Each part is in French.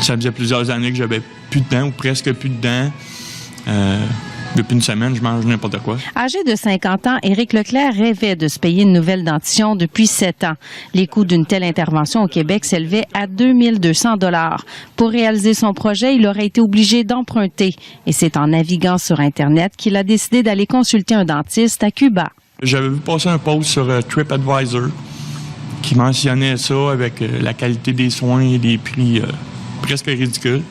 Ça faisait plusieurs années que j'avais plus de dents ou presque plus de dents. Depuis une semaine, je mange n'importe quoi. Âgé de 50 ans, Éric Leclerc rêvait de se payer une nouvelle dentition depuis 7 ans. Les coûts d'une telle intervention au Québec s'élevaient à 2200 $. Pour réaliser son projet, il aurait été obligé d'emprunter. Et c'est en naviguant sur Internet qu'il a décidé d'aller consulter un dentiste à Cuba. J'avais vu passer un post sur TripAdvisor qui mentionnait ça avec la qualité des soins et des prix presque ridicules.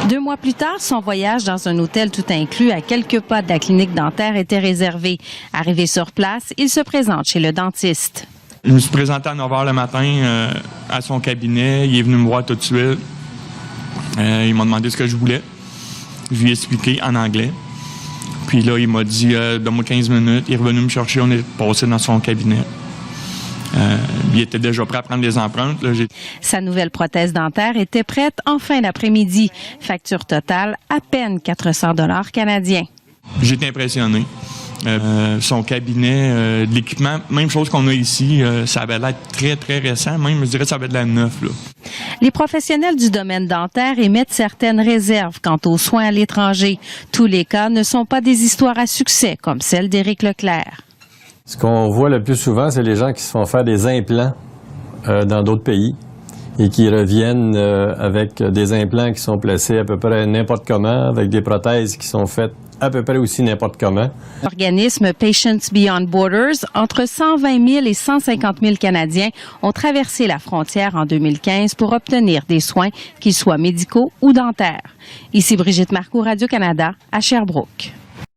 2 mois plus tard, son voyage dans un hôtel tout inclus à quelques pas de la clinique dentaire était réservé. Arrivé sur place, il se présente chez le dentiste. Je me suis présenté à 9 h le matin à son cabinet. Il est venu me voir tout de suite. Il m'a demandé ce que je voulais. Je lui ai expliqué en anglais. Puis là, il m'a dit donne-moi 15 minutes. Il est revenu me chercher. On est passé dans son cabinet. Il était déjà prêt à prendre les empreintes. Là, Sa nouvelle prothèse dentaire était prête en fin d'après-midi. Facture totale, à peine 400 $ canadiens. J'ai été impressionné. Son cabinet, l'équipement, même chose qu'on a ici, ça avait l'air très, très récent. Même, je dirais que ça avait de la neuf. Là. Les professionnels du domaine dentaire émettent certaines réserves quant aux soins à l'étranger. Tous les cas ne sont pas des histoires à succès, comme celle d'Éric Leclerc. Ce qu'on voit le plus souvent, c'est les gens qui se font faire des implants dans d'autres pays et qui reviennent avec des implants qui sont placés à peu près n'importe comment, avec des prothèses qui sont faites à peu près aussi n'importe comment. L'organisme Patients Beyond Borders, entre 120 000 et 150 000 Canadiens ont traversé la frontière en 2015 pour obtenir des soins, qu'ils soient médicaux ou dentaires. Ici Brigitte Marcoux, Radio-Canada, à Sherbrooke.